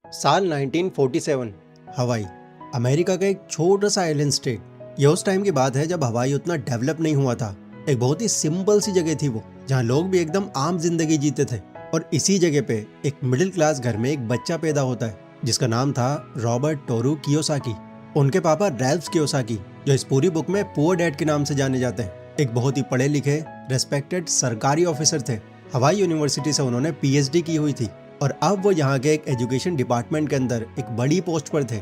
साल 1947 हवाई अमेरिका का एक छोटा सा आइलैंड स्टेट। ये उस टाइम की बात है जब हवाई उतना डेवलप नहीं हुआ था। एक बहुत ही सिंपल सी जगह थी वो, जहाँ लोग भी एकदम आम जिंदगी जीते थे। और इसी जगह पे एक मिडिल क्लास घर में एक बच्चा पैदा होता है जिसका नाम था रॉबर्ट टोरू कियोसाकी। उनके पापा रैल्फ कियोसाकी, जो इस पूरी बुक में पुअर डैड के नाम से जाने जाते हैं, एक बहुत ही पढ़े लिखे रेस्पेक्टेड सरकारी ऑफिसर थे। हवाई यूनिवर्सिटी से उन्होंने पीएचडी की हुई थी और अब वो यहाँ के एक एजुकेशन डिपार्टमेंट के अंदर एक बड़ी पोस्ट पर थे।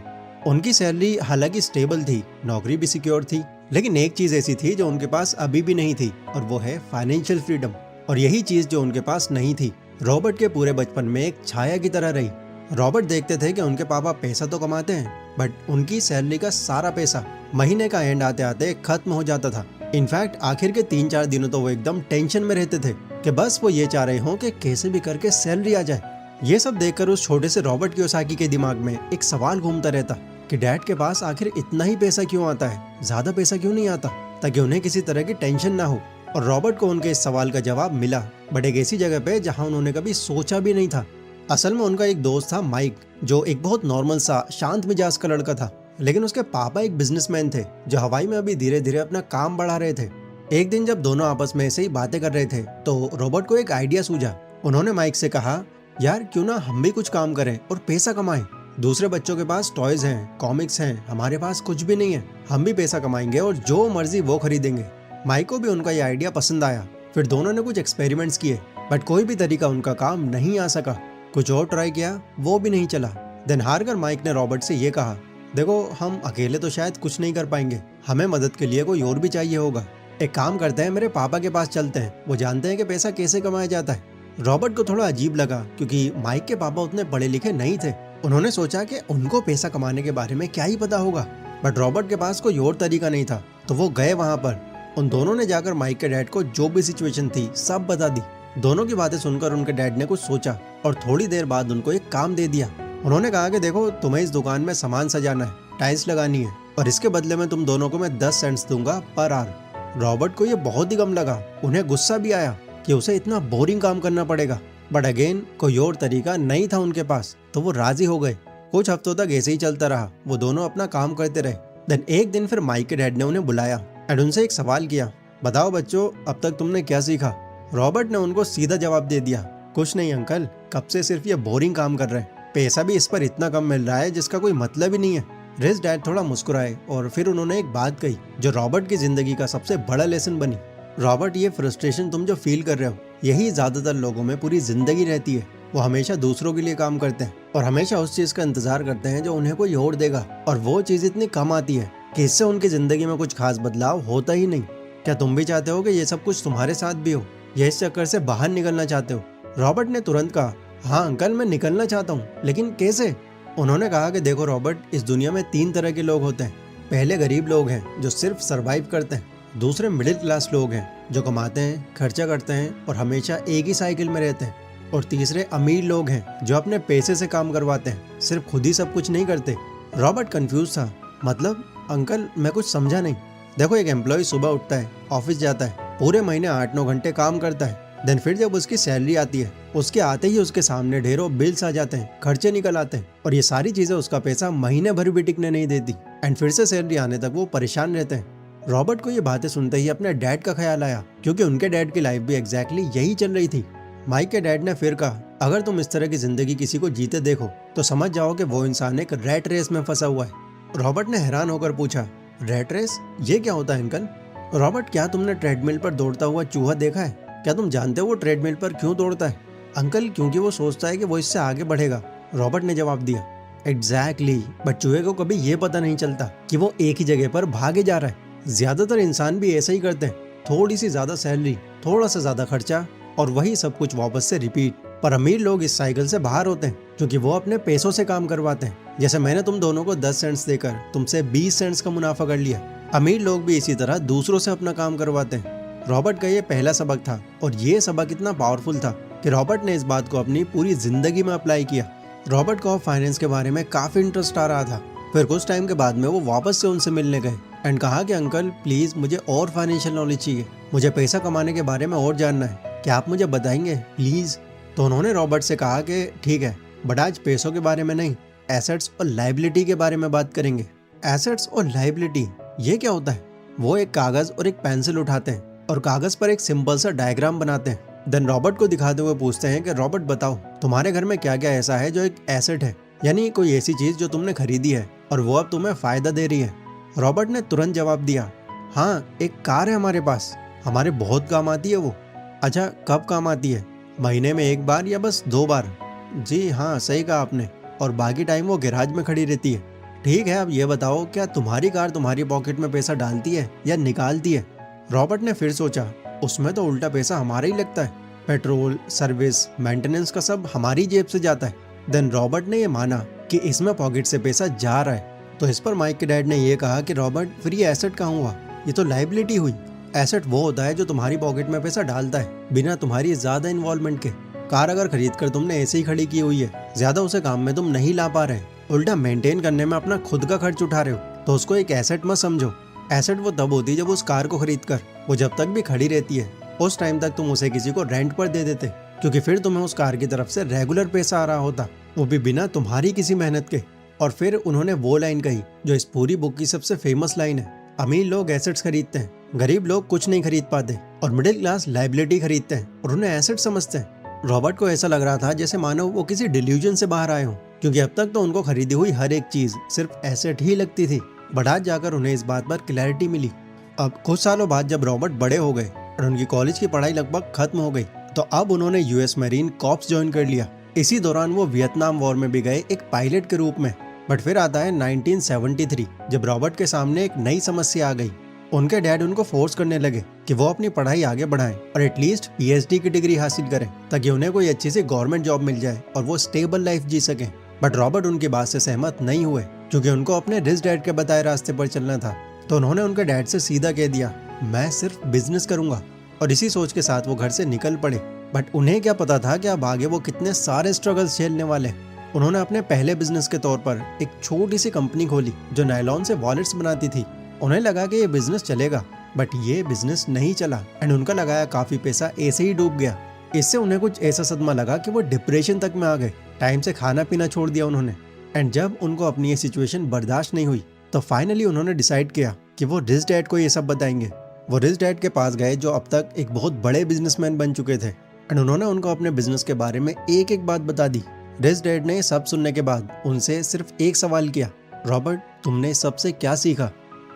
उनकी सैलरी हालांकि स्टेबल थी, नौकरी भी सिक्योर थी, लेकिन एक चीज ऐसी थी जो उनके पास अभी भी नहीं थी, और वो है फाइनेंशियल फ्रीडम। और यही चीज जो उनके पास नहीं थी, रॉबर्ट के पूरे बचपन में एक छाया की तरह रही। रॉबर्ट देखते थे कि उनके पापा पैसा तो कमाते हैं, बट उनकी सैलरी का सारा पैसा महीने का एंड आते आते खत्म हो जाता था। इनफैक्ट आखिर के 3-4 दिनों तो वो एकदम टेंशन में रहते थे कि बस वो ये चाह रहे हो कि कैसे भी करके सैलरी आ जाए। ये सब देखकर उस छोटे से रॉबर्ट कियोसाकी के दिमाग में एक सवाल घूमता रहता कि डैड के पास आखिर इतना ही पैसा क्यों आता है, ज्यादा पैसा क्यों नहीं आता, ताकि उन्हें किसी तरह की टेंशन ना हो। और रॉबर्ट को उनके इस सवाल का जवाब मिला, बट एक ऐसी जगह पे जहाँ उन्होंने कभी सोचा भी नहीं था। असल में उनका एक दोस्त था माइक, जो एक बहुत नॉर्मल सा शांत मिजाज का लड़का था, लेकिन उसके पापा एक बिजनेसमैन थे जो हवाई में अभी धीरे धीरे अपना काम बढ़ा रहे थे। एक दिन जब दोनों आपस में ऐसे ही बातें कर रहे थे तो रॉबर्ट को एक आइडिया सूझा। उन्होंने माइक से कहा, यार क्यों ना हम भी कुछ काम करें और पैसा कमाएं। दूसरे बच्चों के पास टॉयज हैं, कॉमिक्स हैं, हमारे पास कुछ भी नहीं है। हम भी पैसा कमाएंगे और जो मर्जी वो खरीदेंगे। माइक को भी उनका ये आइडिया पसंद आया। फिर दोनों ने कुछ एक्सपेरिमेंट्स किए, बट कोई भी तरीका उनका काम नहीं आ सका। कुछ और ट्राई किया, वो भी नहीं चला। देन हार कर माइक ने रॉबर्ट से ये कहा, देखो हम अकेले तो शायद कुछ नहीं कर पाएंगे, हमें मदद के लिए कोई और भी चाहिए होगा। एक काम करते हैं, मेरे पापा के पास चलते हैं, वो जानते हैं कि पैसा कैसे कमाया जाता है। रॉबर्ट को थोड़ा अजीब लगा क्योंकि माइक के पापा उतने पढ़े लिखे नहीं थे। उन्होंने सोचा कि उनको पैसा कमाने के बारे में क्या ही पता होगा, बट रॉबर्ट के पास कोई और तरीका नहीं था, तो वो गए वहां पर। उन दोनों ने जाकर माइक के डैड को जो भी सिचुएशन थी सब बता दी। दोनों की बातें सुनकर उनके डैड ने कुछ सोचा और थोड़ी देर बाद उनको एक काम दे दिया। उन्होंने कहा कि देखो, तुम्हें इस दुकान में सामान सजाना है, टाइल्स लगानी है, और इसके बदले में तुम दोनों को मैं 10 सेंट्स दूंगा पर आवर। रॉबर्ट को ये बहुत ही कम लगा। उन्हें गुस्सा भी आया कि उसे इतना बोरिंग काम करना पड़ेगा, बट अगेन कोई और तरीका नहीं था उनके पास, तो वो राजी हो गए। कुछ हफ्तों तक ऐसे ही चलता रहा, वो दोनों अपना काम करते रहे। देन एक दिन फिर माइक के डैड ने उन्हें बुलाया एंड उनसे एक सवाल किया, बताओ बच्चों, अब तक तुमने क्या सीखा। रॉबर्ट ने उनको सीधा जवाब दे दिया, कुछ नहीं अंकल, कब से सिर्फ ये बोरिंग काम कर रहे हैं, पैसा भी इस पर इतना कम मिल रहा है जिसका कोई मतलब ही नहीं है। रिच डैड थोड़ा मुस्कुराए और फिर उन्होंने एक बात कही जो रॉबर्ट की जिंदगी का सबसे बड़ा लेसन बनी। रॉबर्ट, ये फ्रस्ट्रेशन तुम जो फील कर रहे हो, यही ज्यादातर लोगों में पूरी जिंदगी रहती है। वो हमेशा दूसरों के लिए काम करते हैं और हमेशा उस चीज का इंतजार करते हैं जो उन्हें कोई और देगा, और वो चीज इतनी कम आती है कि इससे उनकी जिंदगी में कुछ खास बदलाव होता ही नहीं। क्या तुम भी चाहते हो कि ये सब कुछ तुम्हारे साथ भी हो, या इस चक्कर से बाहर निकलना चाहते हो? रॉबर्ट ने तुरंत कहा, हाँ अंकल, मैं निकलना चाहता हूँ, लेकिन कैसे? उन्होंने कहा कि देखो रॉबर्ट, इस दुनिया में 3 तरह के लोग होते हैं। पहले गरीब लोग हैं जो सिर्फ सरवाइव करते हैं, दूसरे मिडिल क्लास लोग हैं जो कमाते हैं, खर्चा करते हैं और हमेशा एक ही साइकिल में रहते हैं, और तीसरे अमीर लोग हैं जो अपने पैसे से काम करवाते हैं, सिर्फ खुद ही सब कुछ नहीं करते। रॉबर्ट कंफ्यूज था, मतलब अंकल मैं कुछ समझा नहीं। देखो, एक एम्प्लॉय सुबह उठता है, ऑफिस जाता है, पूरे महीने 8-9 घंटे काम करता है, देन फिर जब उसकी सैलरी आती है, उसके आते ही उसके सामने ढेरों बिल्स आ जाते हैं, खर्चे निकल आते हैं, और ये सारी चीजें उसका पैसा महीने भर भी टिकने नहीं देती, एंड फिर से सैलरी आने तक वो परेशान रहते हैं। रॉबर्ट को ये बातें सुनते ही अपने डैड का ख्याल आया, क्योंकि उनके डैड की लाइफ भी एग्जैक्टली यही चल रही थी। माइक के डैड ने फिर कहा, अगर तुम इस तरह की जिंदगी किसी को जीते देखो तो समझ जाओ कि वो इंसान एक रैट रेस में फंसा हुआ है। रॉबर्ट ने हैरान होकर पूछा, रैट रेस? ये क्या होता है अंकल? रॉबर्ट, क्या तुमने ट्रेडमिल पर दौड़ता हुआ चूहा देखा है? क्या तुम जानते हो वो ट्रेडमिल पर क्यों दौड़ता है? अंकल, क्योंकि वो सोचता है कि वो इससे आगे बढ़ेगा, रॉबर्ट ने जवाब दिया। एग्जैक्टली, बट चूहे को कभी ये पता नहीं चलता कि वो एक ही जगह पर भागे जा रहा है। ज्यादातर इंसान भी ऐसा ही करते हैं, थोड़ी सी ज्यादा सैलरी, थोड़ा सा ज्यादा खर्चा, और वही सब कुछ वापस से रिपीट। पर अमीर लोग इस साइकिल से बाहर होते हैं क्योंकि वो अपने पैसों से काम करवाते हैं। जैसे मैंने तुम दोनों को 10 सेंट्स देकर तुमसे 20 सेंट्स का मुनाफा कर लिया। अमीर लोग भी इसी तरह दूसरों से अपना काम करवाते हैं। रॉबर्ट का ये पहला सबक था, और ये सबक इतना पावरफुल था कि रॉबर्ट ने इस बात को अपनी पूरी जिंदगी में अप्लाई किया। रॉबर्ट को फाइनेंस के बारे में काफी इंटरेस्ट आ रहा था। फिर कुछ टाइम के बाद में वो वापस से उनसे मिलने गए एंड कहा कि अंकल प्लीज, मुझे और फाइनेंशियल नॉलेज चाहिए, मुझे पैसा कमाने के बारे में और जानना है, क्या आप मुझे बताएंगे प्लीज? तो उन्होंने रॉबर्ट से कहा कि ठीक है, बट आज पैसों के बारे में नहीं, एसेट्स और लाइबिलिटी के बारे में बात करेंगे। एसेट्स और लाइबिलिटी ये क्या होता है? वो एक कागज और एक पेंसिल उठाते हैं और कागज पर एक सिंपल सा डायग्राम बनाते हैं। देन रॉबर्ट को दिखाते हुए पूछते हैं कि रॉबर्ट बताओ, तुम्हारे घर में क्या क्या ऐसा है जो एक एसेट है, यानी कोई ऐसी चीज जो तुमने खरीदी है और वो अब तुम्हें फायदा दे रही है। रॉबर्ट ने तुरंत जवाब दिया, हाँ एक कार है हमारे पास, हमारे बहुत काम आती है वो। अच्छा कब काम आती है? महीने में एक बार या बस 2 बार? जी हाँ सही कहा आपने, और बाकी टाइम वो गैराज में खड़ी रहती है। ठीक है, अब ये बताओ क्या तुम्हारी कार तुम्हारी पॉकेट में पैसा डालती है या निकालती है? रॉबर्ट ने फिर सोचा, उसमें तो उल्टा पैसा हमारा ही लगता है, पेट्रोल, सर्विस, मेंटेनेंस का सब हमारी जेब से जाता है। देन रॉबर्ट ने ये माना कि इसमें पॉकेट से पैसा जा रहा है। तो इस पर माइक के डैड ने ये कहा कि रॉबर्ट फिर ये एसेट कहाँ हुआ? ये तो लाइबिलिटी हुई। एसेट वो होता है जो तुम्हारी पॉकेट में पैसा डालता है बिना तुम्हारी ज्यादा इन्वॉल्वमेंट के। कार अगर खरीद कर तुमने ऐसे ही खड़ी की हुई है, ज्यादा उसे काम में तुम नहीं ला पा रहे, उल्टा मेंटेन करने में अपना खुद का खर्च उठा रहे हो, तो उसको एक एसेट मत समझो। एसेट वो तब होती है जब उस कार को खरीद कर वो जब तक भी खड़ी रहती है उस टाइम तक तुम उसे किसी को रेंट पर दे देते, क्योंकि फिर तुम्हें उस कार की तरफ से रेगुलर पैसा आ रहा होता, वो भी बिना तुम्हारी किसी मेहनत के। और फिर उन्होंने वो लाइन कही जो इस पूरी बुक की सबसे फेमस लाइन है, अमीर लोग एसेट्स खरीदते हैं, गरीब लोग कुछ नहीं खरीद पाते, और मिडिल क्लास लाइबिलिटी खरीदते हैं और उन्हें एसेट समझते हैं। रॉबर्ट को ऐसा लग रहा था जैसे मानो वो किसी डिल्यूजन से बाहर आए हों, क्योंकि अब तक तो उनको खरीदी हुई हर एक चीज सिर्फ एसेट ही लगती थी। बट आज जाकर उन्हें इस बात पर क्लैरिटी मिली। अब कुछ सालों बाद जब रॉबर्ट बड़े हो गए और उनकी कॉलेज की पढ़ाई लगभग खत्म हो गई, तो अब उन्होंने यूएस मरीन कॉर्प्स ज्वाइन कर लिया। इसी दौरान वो वियतनाम वॉर में भी गए एक पायलट के रूप में। बट फिर आता है 1973, जब रॉबर्ट के सामने एक नई समस्या आ गई। उनके डैड उनको फोर्स करने लगे कि वो अपनी पढ़ाई आगे बढ़ाएं और एटलीस्ट पीएचडी की डिग्री हासिल करें, ताकि उन्हें कोई अच्छी सी गवर्नमेंट जॉब मिल जाए और वो स्टेबल लाइफ जी सकें। बट रॉबर्ट उनकी बात से सहमत नहीं हुए, क्योंकि उनको अपने रिच डैड के बताए रास्ते पर चलना था। तो उन्होंने उनके डैड से सीधा कह दिया, मैं सिर्फ बिजनेस करूंगा। और इसी सोच के साथ वो घर से निकल पड़े। बट उन्हें क्या पता था कि अब आगे वो कितने सारे स्ट्रगल्स झेलने वाले। उन्होंने अपने पहले बिजनेस के तौर पर एक छोटी सी कंपनी खोली जो नायलॉन से वॉलेट्स बनाती थी। उन्हें लगा कि ये बिजनेस चलेगा, बट ये बिजनेस नहीं चला एंड उनका लगाया काफी पैसा ऐसे ही डूब गया। इससे उन्हें कुछ ऐसा सदमा लगा कि वो डिप्रेशन तक में आ गए। टाइम से खाना पीना छोड़ दिया उन्होंने। एंड जब उनको अपनी ये सिचुएशन बर्दाश्त नहीं हुई, तो फाइनली उन्होंने डिसाइड किया कि वो रिच डैड को ये सब बताएंगे। वो रिच डैड के पास गए जो अब तक एक बहुत बड़े बिजनेसमैन बन चुके थे, एंड उन्होंने उनको अपने बिजनेस के बारे में एक एक बात बता दी। रिच डैड ने सब सुनने के बाद उनसे सिर्फ एक सवाल किया, रॉबर्ट तुमने सबसे क्या सीखा?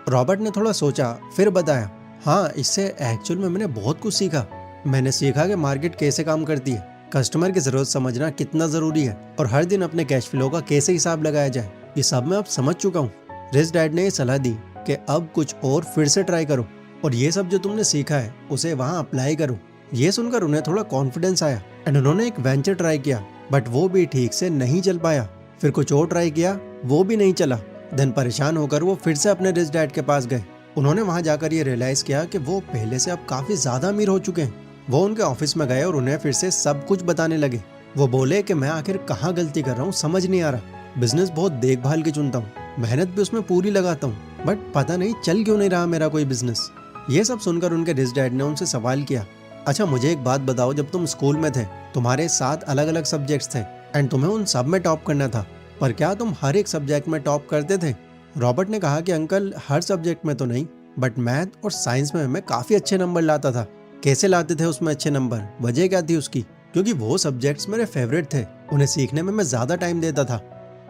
रॉबर्ट ने थोड़ा सोचा, फिर बताया, हाँ इससे एक्चुअल में मैंने बहुत कुछ सीखा। मैंने सीखा कि मार्केट कैसे काम करती है, कस्टमर की जरूरत समझना कितना जरूरी है, और हर दिन अपने कैश फ्लो का कैसे हिसाब लगाया जाए। ये सब मैं अब समझ चुका हूँ। रिच डैड ने सलाह दी कि अब कुछ और फिर से ट्राई करो, और ये सब जो तुमने सीखा है उसे वहाँ अप्लाई करो। ये सुनकर उन्हें थोड़ा कॉन्फिडेंस आया एंड उन्होंने एक वेंचर ट्राई किया, बट वो भी ठीक से नहीं चल पाया। फिर कुछ और ट्राई किया, वो भी नहीं चला। देन परेशान होकर वो फिर से अपने रिच डैड के पास गए। उन्होंने वहाँ जाकर ये रियलाइज किया कि वो पहले से अब काफी ज्यादा अमीर हो चुके हैं। वो उनके ऑफिस में गए और उन्हें फिर से सब कुछ बताने लगे। वो बोले कि मैं आखिर कहाँ गलती कर रहा हूँ समझ नहीं आ रहा। बिजनेस बहुत देखभाल के चुनता हूँ, मेहनत भी उसमें पूरी लगाता हूँ, बट पता नहीं चल क्यों नहीं रहा मेरा कोई बिजनेस। ये सब सुनकर उनके रिच डैड ने उनसे सवाल किया, अच्छा मुझे एक बात बताओ, जब तुम स्कूल में थे तुम्हारे 7 अलग अलग सब्जेक्ट्स थे एंड तुम्हें उन सब में टॉप करना था, पर क्या तुम हर एक सब्जेक्ट में टॉप करते थे? रॉबर्ट ने कहा कि अंकल हर सब्जेक्ट में तो नहीं, बट मैथ और साइंस में मैं काफी अच्छे नंबर लाता था। कैसे लाते थे उसमें अच्छे नंबर? वजह क्या थी उसकी? क्योंकि वो सब्जेक्ट्स मेरे फेवरेट थे, उन्हें सीखने में मैं ज्यादा टाइम देता था।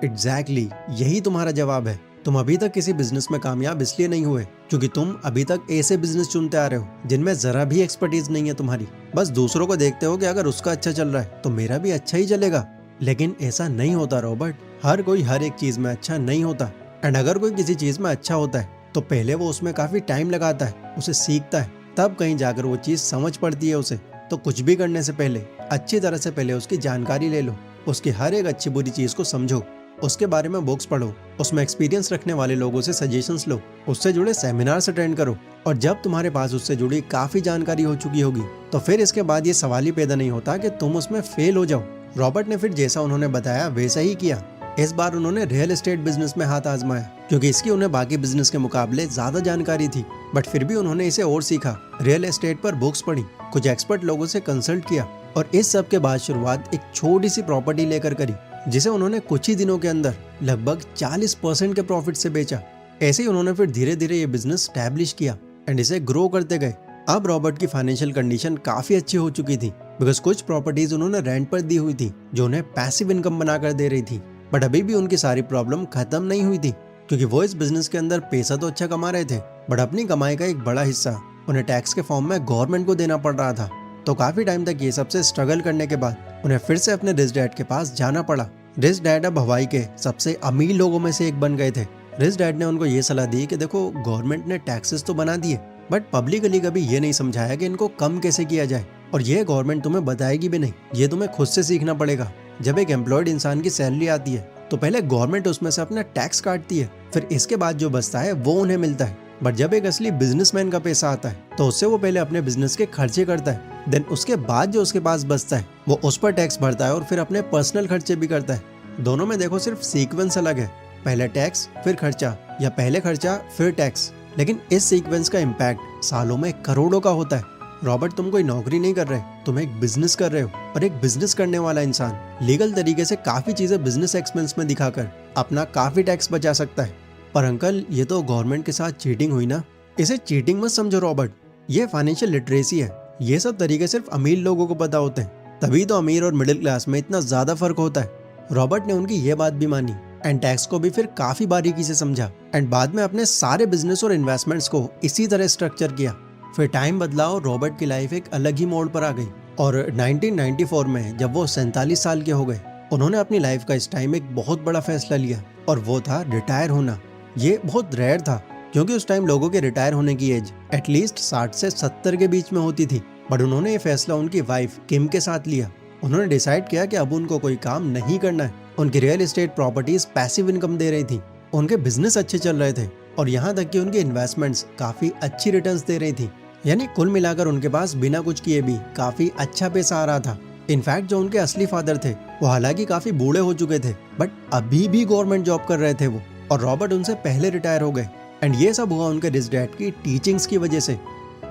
एग्जैक्टली, यही तुम्हारा जवाब है। तुम अभी तक किसी बिजनेस में कामयाब इसलिए नहीं हुए क्योंकि तुम अभी तक ऐसे बिजनेस चुनते आ रहे हो जिनमें जरा भी एक्सपर्टीज नहीं है तुम्हारी। बस दूसरों को देखते हो कि अगर उसका अच्छा चल रहा है तो मेरा भी अच्छा ही चलेगा। लेकिन ऐसा नहीं होता रॉबर्ट, हर कोई हर एक चीज में अच्छा नहीं होता। एंड अगर कोई किसी चीज में अच्छा होता है तो पहले वो उसमें काफी टाइम लगाता है, उसे सीखता है, तब कहीं जाकर वो चीज समझ पड़ती है उसे। तो कुछ भी करने से पहले अच्छी तरह से पहले उसकी जानकारी ले लो, उसकी हर एक अच्छी बुरी चीज को समझो, उसके बारे में बुक्स पढ़ो, उसमें एक्सपीरियंस रखने वाले लोगों से सजेशंस लो, उससे जुड़े सेमिनार्स अटेंड करो। और जब तुम्हारे पास उससे जुड़ी काफी जानकारी हो चुकी होगी तो फिर इसके बाद ये सवाल ही पैदा नहीं होता कि तुम उसमें फेल हो जाओ। रॉबर्ट ने फिर जैसा उन्होंने बताया वैसा ही किया। इस बार उन्होंने रियल एस्टेट बिजनेस में हाथ आजमाया क्योंकि इसकी उन्हें बाकी बिजनेस के मुकाबले ज्यादा जानकारी थी, बट फिर भी उन्होंने इसे और सीखा। रियल एस्टेट पर बुक्स पढ़ी, कुछ एक्सपर्ट लोगों से कंसल्ट किया और इस सब के बाद शुरुआत एक छोटी सी प्रॉपर्टी लेकर करी जिसे उन्होंने कुछ ही दिनों के अंदर लगभग 40% के प्रॉफिट से बेचा। ऐसे ही उन्होंने फिर धीरे धीरे ये बिजनेस स्टैब्लिश किया एंड इसे ग्रो करते गए। अब रॉबर्ट की फाइनेंशियल कंडीशन काफी अच्छी हो चुकी थी बिकॉज कुछ प्रॉपर्टीज उन्होंने रेंट पर दी हुई थी जो उन्हें पैसिव इनकम बनाकर दे रही थी। बट अभी भी उनकी सारी प्रॉब्लम खत्म नहीं हुई थी क्योंकि वो इस बिजनेस के अंदर पैसा तो अच्छा कमा रहे थे बट अपनी कमाई का एक बड़ा हिस्सा उन्हें टैक्स के फॉर्म में गवर्नमेंट को देना पड़ रहा था। तो काफी टाइम तक ये सबसे स्ट्रगल करने के बाद उन्हें फिर से अपने रिच डैड के पास जाना पड़ा। रिच डैड अब हवाई के सबसे अमीर लोगों में से एक बन गए थे। रिच डैड ने उनको ये सलाह दी कि देखो गवर्नमेंट ने टैक्सेस तो बना दिए बट पब्लिकली कभी ये नहीं समझाया कि इनको कम कैसे किया जाए और ये गवर्नमेंट तुम्हें बताएगी भी नहीं, ये तुम्हें खुद से सीखना पड़ेगा। जब एक एम्प्लॉयड इंसान की सैलरी आती है तो पहले गवर्नमेंट उसमें से अपना टैक्स काटती है, फिर इसके बाद जो बचता है वो उन्हें मिलता है। बट जब एक असली बिजनेसमैन का पैसा आता है तो उससे वो पहले अपने बिजनेस के खर्चे करता है, देन उसके बाद जो उसके पास बचता है वो उस पर टैक्स भरता है और फिर अपने पर्सनल खर्चे भी करता है। दोनों में देखो सिर्फ सीक्वेंस अलग है, पहले टैक्स फिर खर्चा या पहले खर्चा फिर टैक्स, लेकिन इस सीक्वेंस का इम्पैक्ट सालों में करोड़ों का होता है। रॉबर्ट तुम कोई नौकरी नहीं कर रहे, तुम एक बिजनेस कर रहे हो और एक बिजनेस करने वाला इंसान लीगल तरीके से काफी चीजें बिजनेस एक्सपेंस में दिखाकर अपना काफी टैक्स बचा सकता है। पर अंकल ये तो गवर्नमेंट के साथ चीटिंग हुई ना। इसे चीटिंग मत समझो रॉबर्ट, ये फाइनेंशियल लिटरेसी है। ये सब तरीके सिर्फ अमीर लोगों को पता होते हैं, तभी तो अमीर और मिडिल क्लास में इतना ज्यादा फर्क होता है। रॉबर्ट ने उनकी ये बात भी मानी एंड टैक्स को भी फिर काफी बारीकी से समझा एंड बाद में अपने सारे बिजनेस और इन्वेस्टमेंट्स को इसी तरह स्ट्रक्चर किया। फिर टाइम बदला और रॉबर्ट की लाइफ एक अलग ही मोड़ पर आ गई और 1994 में जब वो 47 साल के हो गए उन्होंने अपनी लाइफ का इस टाइम एक बहुत बड़ा फैसला लिया और वो था रिटायर होना। ये बहुत रेयर था क्योंकि उस टाइम लोगों के रिटायर होने की एज एटलीस्ट 60 से 70 के बीच में होती थी। बट उन्होंने ये फैसला उनकी वाइफ किम के साथ लिया। उन्होंने डिसाइड किया कि अब उनको कोई काम नहीं करना है। उनकी real estate properties passive income दे रही थी, उनके बिजनेस अच्छे चल रहे थे और यहाँ तक कि उनकी इन्वेस्टमेंट्स काफी अच्छी रिटर्न्स दे रही थी। यानी कुल मिलाकर उनके पास बिना कुछ किए भी काफी अच्छा पैसा आ रहा था। इनफैक्ट जो उनके असली फादर थे वो हालांकि काफी बूढ़े हो चुके थे बट अभी भी गवर्नमेंट जॉब कर रहे थे वो, और रॉबर्ट उनसे पहले रिटायर हो गए एंड ये सब हुआ उनके रिच डैड की टीचिंग्स की वजह से।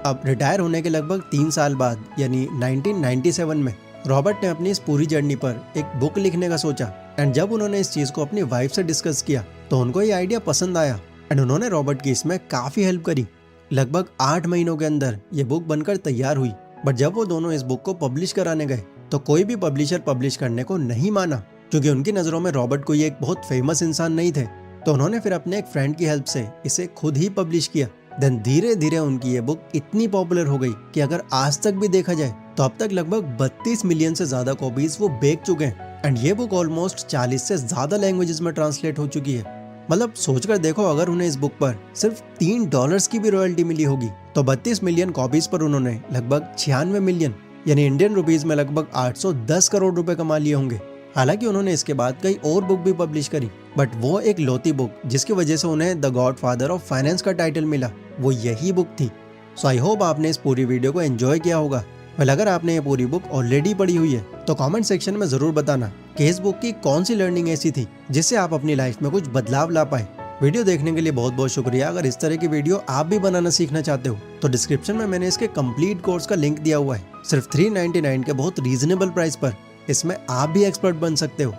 अब रिटायर होने के लगभग 3 साल बाद यानी 1997 में रॉबर्ट ने अपनी इस पूरी जर्नी पर एक बुक लिखने का सोचा एंड जब उन्होंने इस चीज को अपनी वाइफ से डिस्कस किया तो उनको ये आइडिया पसंद आया एंड उन्होंने रॉबर्ट की इसमें काफी हेल्प करी। लगभग 8 महीनों के अंदर ये बुक बनकर तैयार हुई। बट जब वो दोनों इस बुक को पब्लिश कराने गए तो कोई भी पब्लिशर पब्लिश करने को नहीं माना क्योंकि उनकी नजरों में रॉबर्ट कोई एक बहुत फेमस इंसान नहीं थे। तो उन्होंने फिर अपने एक फ्रेंड की हेल्प से इसे खुद ही पब्लिश किया। देन धीरे धीरे उनकी ये बुक इतनी पॉपुलर हो गई कि अगर आज तक भी देखा जाए तो अब तक लगभग 32 मिलियन से ज्यादा कॉपीज वो बेच चुके हैं एंड ये बुक ऑलमोस्ट 40 से ज्यादा लैंग्वेजेस में ट्रांसलेट हो चुकी है। मतलब सोचकर देखो अगर उन्हें इस बुक पर सिर्फ $3 की भी रॉयल्टी मिली होगी तो 32 मिलियन कॉपीज पर उन्होंने लगभग 96 मिलियन यानी इंडियन रुपीज में लगभग 810 करोड़ रुपए कमा लिए होंगे। हालांकि उन्होंने इसके बाद कई और बुक भी पब्लिश करी बट वो एक लौती बुक जिसकी वजह से उन्हें द गॉडफादर ऑफ फाइनेंस का टाइटल मिला वो यही बुक थी। सो आई होप आपने इस पूरी वीडियो को एंजॉय किया होगा। वेल अगर आपने ये पूरी बुक ऑलरेडी पढ़ी हुई है तो कमेंट सेक्शन में जरूर बताना कि इस बुक की कौन सी लर्निंग ऐसी थी जिससे आप अपनी लाइफ में कुछ बदलाव ला पाए। वीडियो देखने के लिए बहुत बहुत शुक्रिया। अगर इस तरह की वीडियो आप भी बनाना सीखना चाहते हो तो डिस्क्रिप्शन में मैंने इसके कंप्लीट कोर्स का लिंक दिया हुआ है सिर्फ $399 के बहुत रीजनेबल प्राइस पर। इसमें आप भी एक्सपर्ट बन सकते हो।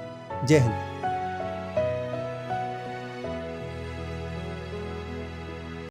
जय हिंद।